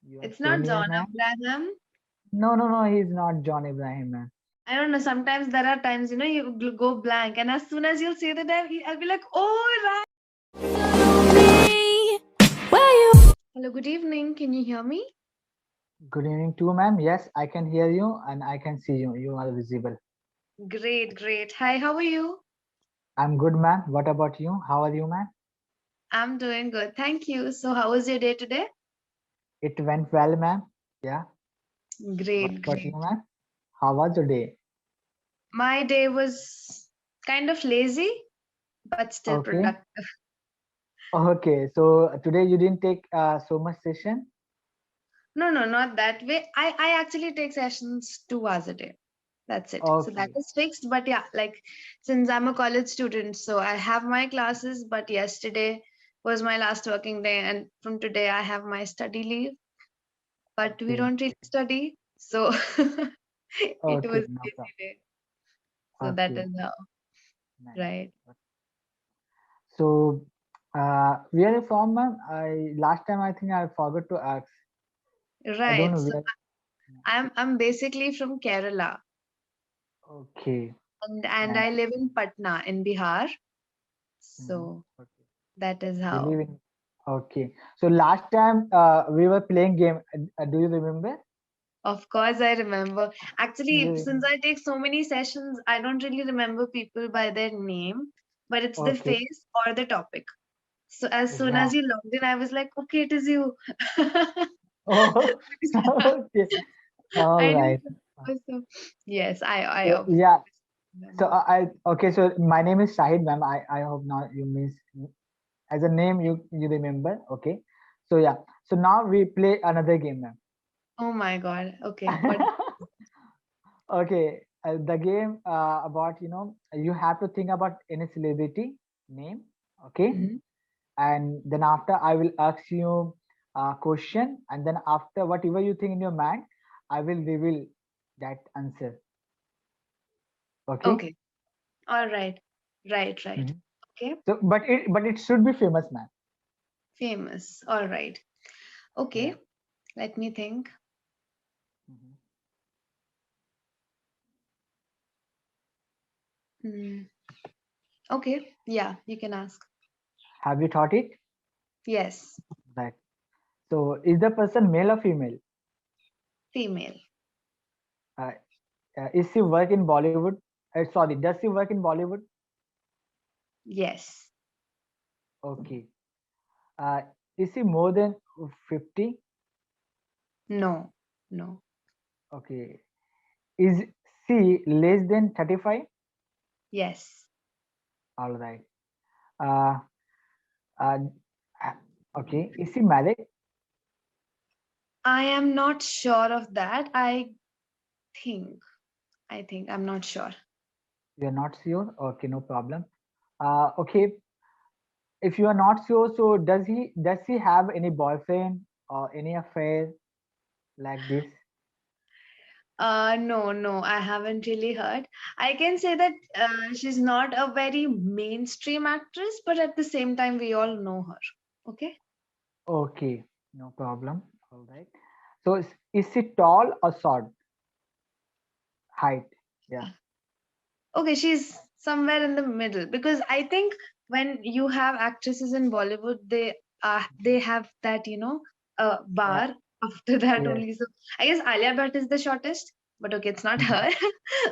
You are It's not failure, John man. Abraham. No, no, no. He's not John Abraham, man. I don't know. Sometimes there are times, you go blank, and as soon as you'll say the name, I'll be like, oh, right. Hello, good evening. Can you hear me? Good evening, too, ma'am. Yes, I can hear you and I can see you. You are visible. Great, great. Hi, how are you? I'm good, ma'am. What about you? How are you, ma'am? I'm doing good. Thank you. So, how was your day today? It went well, ma'am. Yeah. What Great, about you, great. ma'am? How was your day? My day was kind of lazy, but still Okay. productive. Okay. So today you didn't take so much session. No, no, not that way. I actually take sessions 2 hours a day. That's it. So that Okay. is fixed. But yeah, like since I'm a college student, so I have my classes, but yesterday was my last working day, and from today I have my study leave. But we Okay. don't really study, so it Okay. was No problem. busy day. So that Okay. is how, Nice. right. So where are you from, ma'am? I last time I think I forgot to ask. I don't Right. know So where. I'm basically from Kerala, Okay. and Nice. I live in Patna in Bihar. Mhm. So Okay. that is You live how. in. Okay. So last time we were playing game. Do you remember? Of course, I remember. Actually, You since I take so many sessions, I don't really remember people by their name, but it's the okay. face or the topic. So as soon as Right. you logged in, I was like, okay, it is you. Oh, okay. All I right. didn't remember. So, yes, I So obviously yeah. So remember. okay. So my name is Shahid, ma'am. I hope now you means as a name you remember. Okay. So yeah. So now we play another game, ma'am. Oh my God. Okay. What? Okay, the game about you have to think about any celebrity name, okay, Mhm. and then after I will ask you a question, and then after whatever you think in your mind, I will reveal that answer. Okay. Okay. All right. Right, right. Mhm. Okay. So, but it should be famous man. Famous. All right. Okay. Yeah. Let me think. Mhm. Hmm. Okay. Yeah, you can ask. Have you thought it? Yes. Right. So, is the person male or female? Female. Uh, is she work in Bollywood? Sorry, does she work in Bollywood? Yes. Okay. Uh, is she more than 50? No. No. Okay. Is she less than 35? Yes. All right. Uh, uh, okay. Is she married? I am not sure of that. Think. I think. I'm not sure. You're not sure? Okay, no problem. Okay. If you are not sure, so does he have any boyfriend or any affair like this? No, no, I haven't really heard. I can say that she's not a very mainstream actress, but at the same time, we all know her. Okay. Okay, no problem. All right. So is she tall or short? Height. Yeah. Okay, she's somewhere in the middle because I think when you have actresses in Bollywood, they have that Yeah. bar after that Yes. only. So I guess Alia Bhatt is the shortest, but okay, it's not her.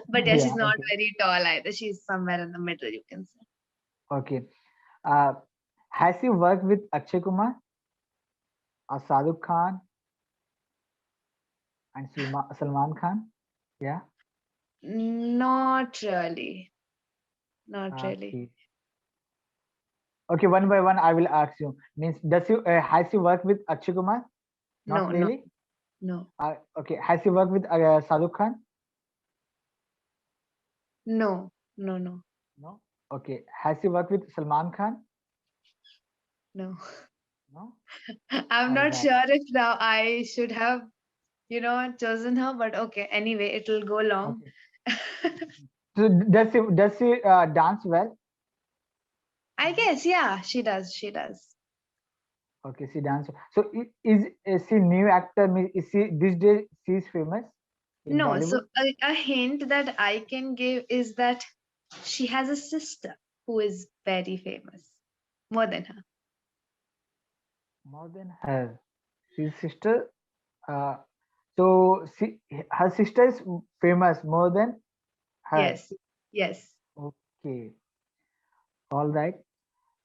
But yeah, she's Yeah. not Okay. very tall either. She's somewhere in the middle, you can say. Okay. Uh, has he worked with Akshay Kumar or Shahrukh Khan and Salman Khan? Yeah. Not really. Not really. Okay. Okay. One by one, I will ask you. Means has he worked with Akshay Kumar? Not No, no, really. no, Okay. Has he worked with Shahrukh Khan? no, no, no, No. Okay. Has he worked with Salman Khan? no. No. I'm All not right. sure if now I should have, chosen her, but okay. Anyway, it'll go long. Okay. So does he dance well? I guess, yeah, she does. She does. Okay, she dance. So is she new actor? Is she this day she's famous in No, so Bollywood? a hint that I can give is that she has a sister who is very famous, more than her. More than her. His sister. Uh, so her sister is famous more than her. Yes, yes, Okay, all right.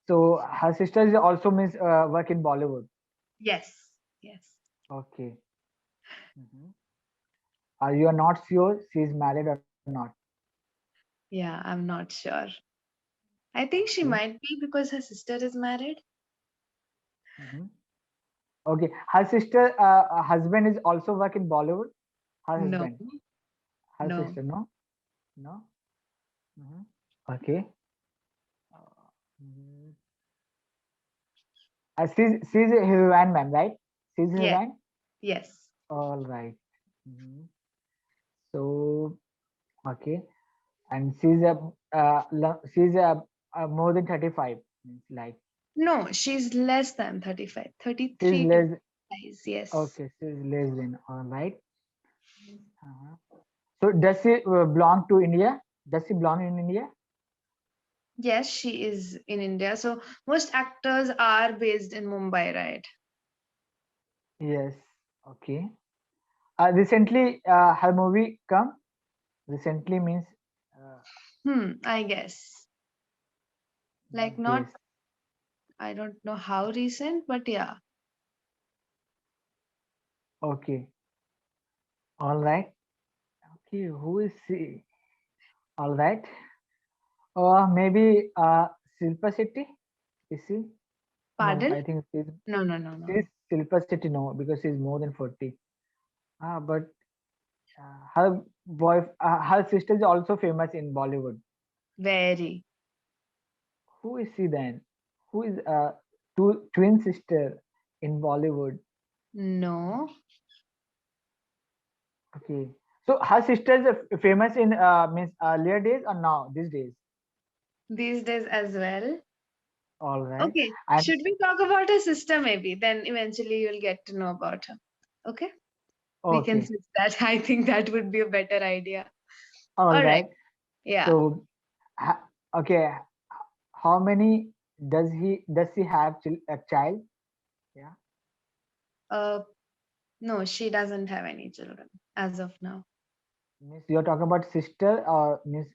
So her sister is also means work in Bollywood. yes, yes. Okay. Mhm. You are not sure she is married or not. Yeah, I'm not sure. I think she Okay. might be because her sister is married. Mhm. Okay. Her sister husband is also work in Bollywood. Her No, husband. Her no. sister. No. No. Mhm. Okay. Uh, mhm. She's a heroine, ma'am, right? She's a Yes, heroine. yes. All right. Mhm. So okay, and she's more than 35. Means like No, she's less than 35. she's 33 to less. be precise. Yes. Okay, she's less than. All right. Uh-huh. So does she belong to India? Does she belong in India? Yes, she is in India. So most actors are based in Mumbai, right? Yes. Okay. Recently, her movie come. Recently means uh, I guess. Like these not, days. I don't know how recent, but yeah. Okay. All right. Okay. Who is she? All right. Maybe Silpa Shetty. Is she? No, Pardon? I think No, no, no, no. she's Silpa Shetty. No, because she's more than 40. But her her sister is also famous in Bollywood. Very. Who is she then? Who is twin sister in Bollywood? No. Okay. So her sister is famous in means earlier days or now these days. These days as well. All right. Okay. And Should we talk about her sister maybe? Then eventually you'll get to know about her. Okay? We can okay. switch that. I think that would be a better idea. All All right. right. Yeah. So okay. How many does he have a child? Yeah. Uh, no, she doesn't have any children as of now. Means you're talking about sister or means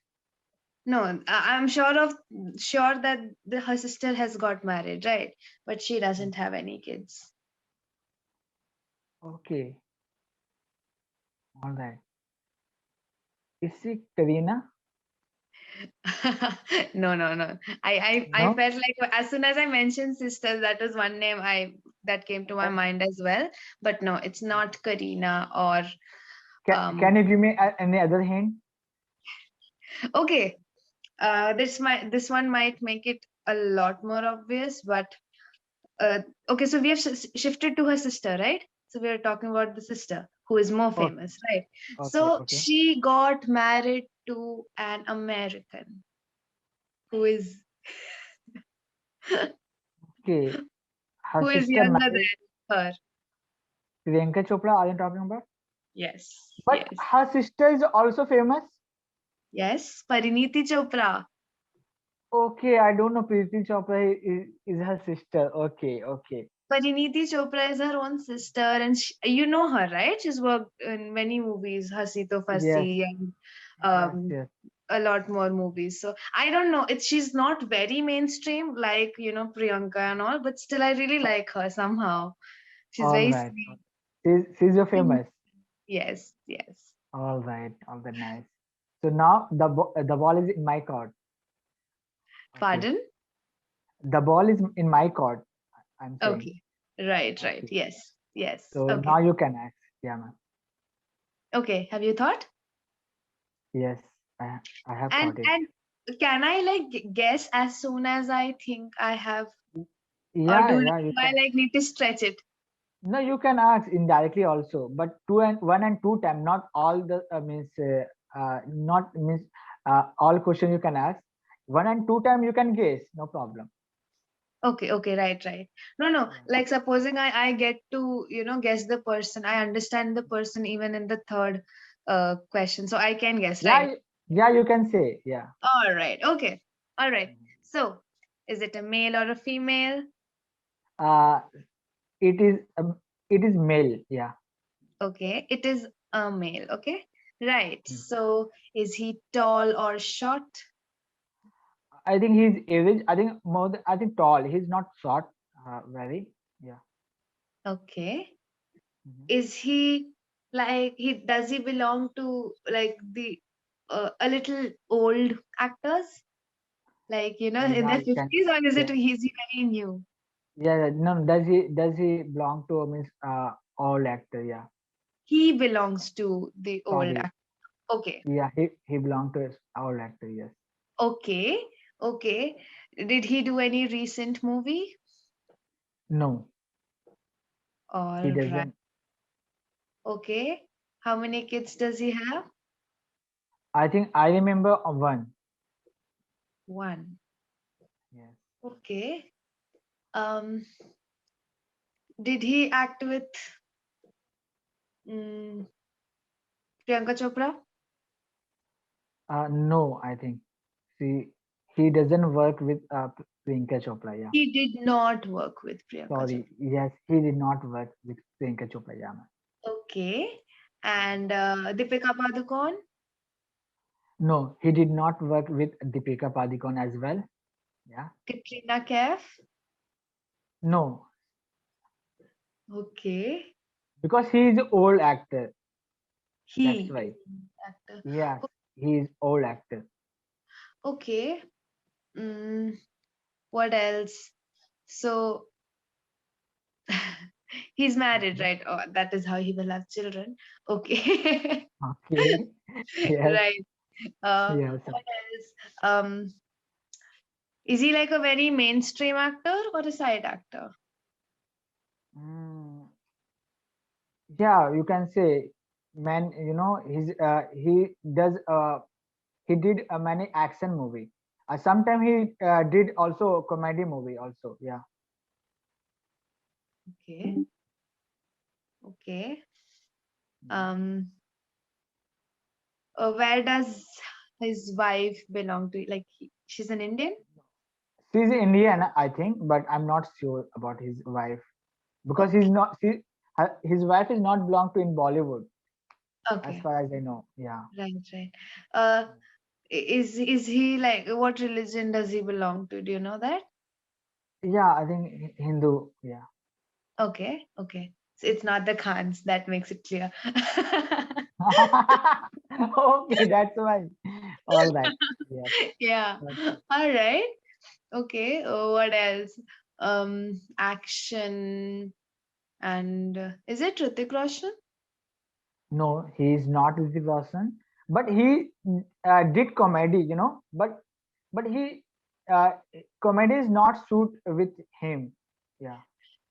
No, I'm sure that her sister has got married, right? But she doesn't have any kids. okay. All right. Is she Karina? No, no, no. I No. felt like as soon as I mentioned sisters, that was one name I that came to my Uh, mind as well. But no, it's not Karina or Can um. you give me any other hint? Okay, this one might make it a lot more obvious, but uh, okay. So we have shifted to her sister, right? So we are talking about the sister who is more Okay. famous, right? Okay. So Okay. she got married to an American who is Okay. Her who is sister younger married than her. Priyanka Chopra. Are you talking about? Yes, But yes, her sister is also famous. yes. Pariniti Chopra. Okay, I don't know. Preeti Chopra is her sister. Okay. Okay. Pariniti Chopra is her own sister, and you know her, right? She's worked in many movies, Hasi To Yes. Fasi, and Yes. um, Yes. a lot more movies. So I don't know. It's she's not very mainstream like Priyanka and all, but still I really like her somehow. She's All very right. sweet. She's your famous. Yes, yes. All right. All right. Nice. So now the ball is in my court. Okay. Pardon? The ball is in my court. I'm saying. Okay. Right, right. Okay. Yes, yes. So now Okay. you can ask. Yeah, ma'am. Okay. Have you thought? Yes, I have And thought it. and can I like guess as soon as I think I have, or Yeah, yeah, you do I can. like need to stretch it? No, you can ask indirectly also, but one and two time, not all the means not means all question you can ask. One and two time you can guess, no problem. Okay, okay, right, right. No, no, Yeah. like supposing I get to, guess the person. I understand the person even in the third question. So I can guess, Yeah, right? yeah, you can say, yeah. All right, okay. All right. Mhm. So is it a male or a female? Uh, it is male, yeah. Okay, it is a male, okay? Right. Mhm. So is he tall or short? I think he's average. I think more than, I think tall. He's not short, very. Yeah. Okay. Mhm. Is he like he does he belong to like the a little old actors? Like, in Yeah, their you can. 50s, or is it Yeah, is he very new? yeah. Yeah, no, does he belong to means old actor? Yeah. He belongs to the old Sorry. actor. Okay. Yeah, he belonged to old actor. Yes. Okay. Okay. Did he do any recent movie? No, he All right. doesn't. Okay. How many kids does he have? I think I remember one. One. Yes. Okay. Um, did he act with mm, Priyanka Chopra? No, I think. See, he doesn't work with Priyanka Chopra. Yeah. He did not work with Priyanka Chopra. Sorry. Yes, he did not work with Priyanka Chopra. Yeah, man. Okay. And Deepika Padukone? No, he did not work with Deepika Padukone as well. Yeah. Katrina Kaif? No, Okay. because he is old actor. That's He why. is an actor. Yes, he is old actor. Okay. Mm, what else? So he's married, Mhm. right? Oh, that is how he will have children. Okay. Okay. Yes. Right. Yes. What else? Is he like a very mainstream actor or a side actor? Mm, yeah, you can say, man. He did a many action movie. Sometime he did also comedy movie also. Yeah. Okay. Okay. Mhm. Um, where does his wife belong to? Like, she's an Indian? She's Indian, I think, but I'm not sure about his wife because he's Okay. not. His wife is not belong to in Bollywood, as Okay. far as I know. Yeah. Right, right. Uh, is he like, what religion does he belong to? Do you know that? Yeah, I think Hindu. Yeah. Okay, okay. So it's not the Khans. That makes it clear. Okay, that's why. All right. Yes. Yeah. Okay. All right. Okay. What else? Action and is it Hrithik Roshan? No, he is not Hrithik Roshan, but he did comedy. But he uh, comedy is not suit with him. Yeah.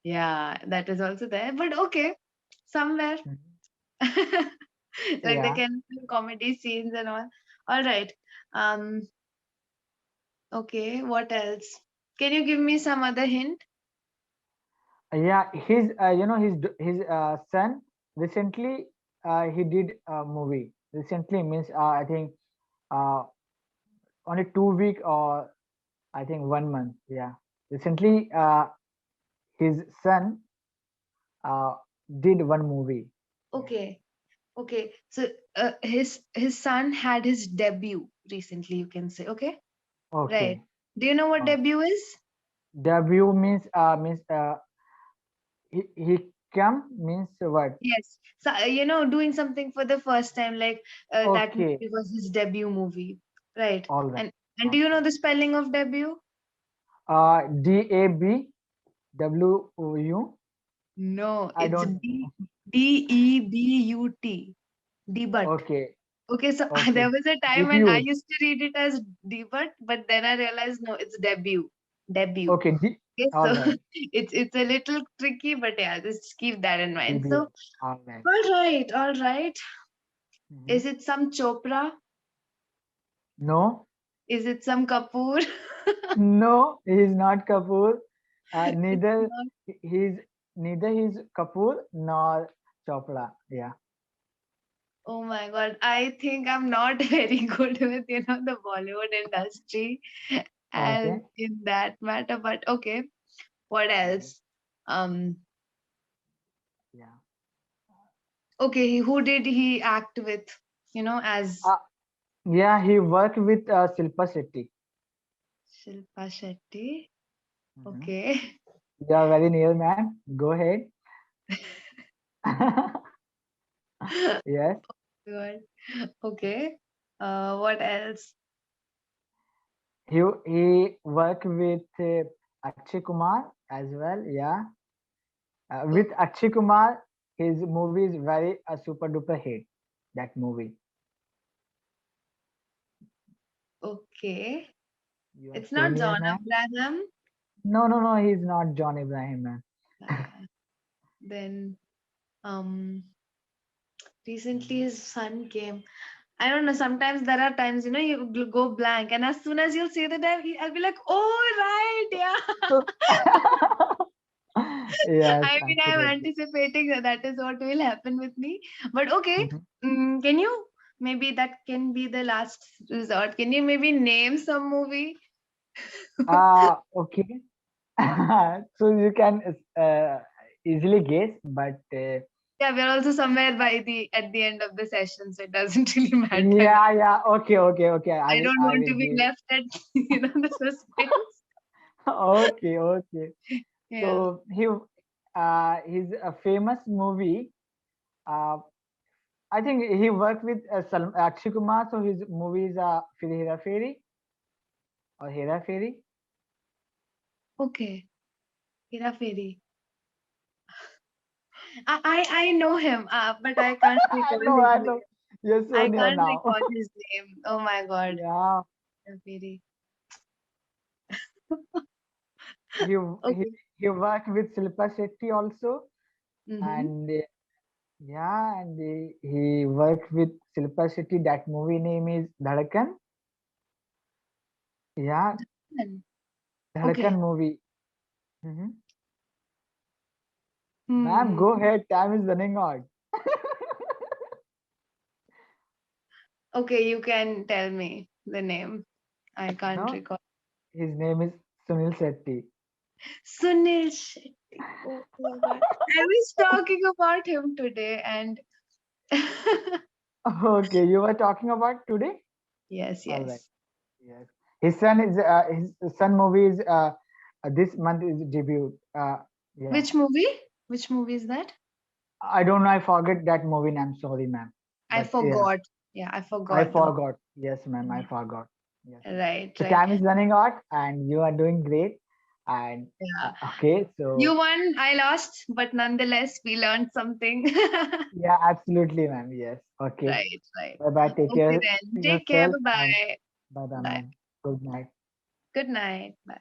Yeah, that is also there. But okay, somewhere. Mhm. Like they Yeah. can do comedy scenes and all. All right. Um, okay, what else? Can you give me some other hint? Yeah. His son recently he did a movie. Recently means I think uh, only 2 week or I think 1 month. Yeah. Recently, his son uh, did one movie. Yeah. Okay, okay. So his son had his debut recently, you can say. Okay, right. Okay. Do you know what Uh, debut is? debut means he come means what? Yes. So doing something for the first time, like that Okay. movie was his debut movie, right? All right. And do you know Okay. the spelling of debut? DABWU. No, I it's don't. Debut. Debut. Okay. Okay, so Okay. there was a time when I Debut. used to read it as debut, but then I realized no, it's debut. Debut. Okay. Okay, All so right. it's a little tricky, but yeah, just keep that in mind. Debut. So All right. all right, all right. Mhm. Is it some Chopra? No. Is it some Kapoor? No. He is not Kapoor. Neither not- he's Kapoor nor Chopra. Yeah. Oh my God. I think I'm not very good with, the Bollywood industry as Okay. in that matter. But okay, what Mhm. else? Um, Yeah. okay, who did he act with? As Uh, yeah, he worked with Shilpa Shetty. Shilpa Shetty. Mhm. Okay. You are very near, man. Go ahead. Yes. Good. Okay. What else? He worked with Akshay Kumar as well. Yeah. With O- Akshay Kumar, his movie is very a super duper hit. That movie. Okay. You are It's so not near, John man. Abraham. No, no, no. He's not John Ibrahim, man. Then um recently Mhm. his son came. I don't know. Sometimes there are times, you go blank, and as soon as you'll say the name, I'll be like, "Oh, right, yeah." So, yes, I mean, I'm absolutely. anticipating that is what will happen with me. But okay, Mhm. can you maybe that can be the last resort? Can you maybe name some movie? Okay. So you can easily guess, but Yeah, we're also somewhere by the at the end of the session, so it doesn't really matter now. yeah, yeah. Okay, okay, okay. I don't I want will to be give. left at the suspense. Okay, okay. Yeah. So his a famous movie. Uh, I think he worked with Akshay Kumar. So his movies are Fir Hera Fairy or Hera Fairy. Okay. Hera Fairy. I know him, but I can't I recall know, his I know. name. You're so I near can't now. recall his name. Oh my God. Yeah, Hera Fairy. he he Okay. he worked with Shilpa Shetty also, Mm-hmm. and yeah, and he worked with Shilpa Shetty. That movie name is Dhadkan. Yeah, Dhadkan Okay. movie. Hmm. Ma'am, Hmm. go ahead. Time is running out. Okay, you can tell me the name. I can't No, recall. his name is Sunil Shetty. Sunil Shetty. Oh my God. I was talking about him today, and Okay, you were talking about today. yes, All right. yes. Yes, his son movie is this month is debut. Yeah, Which movie? Which movie is that? I don't know. I forget that movie name. Sorry, ma'am. I But yeah, forgot. Yeah, I I forgot the. forgot. Yes, ma'am. I forgot. Yes. Right, So right. time is running out, and you are doing great. And Yeah. okay, You so won, I lost, but nonetheless, we learned something. yeah, absolutely, ma'am. Yes. Okay. Right, right. Bye bye. Take Okay, care then. Take care. yourself, Bye and bye. bye bye, Bye. ma'am. Good night. Good night. Bye.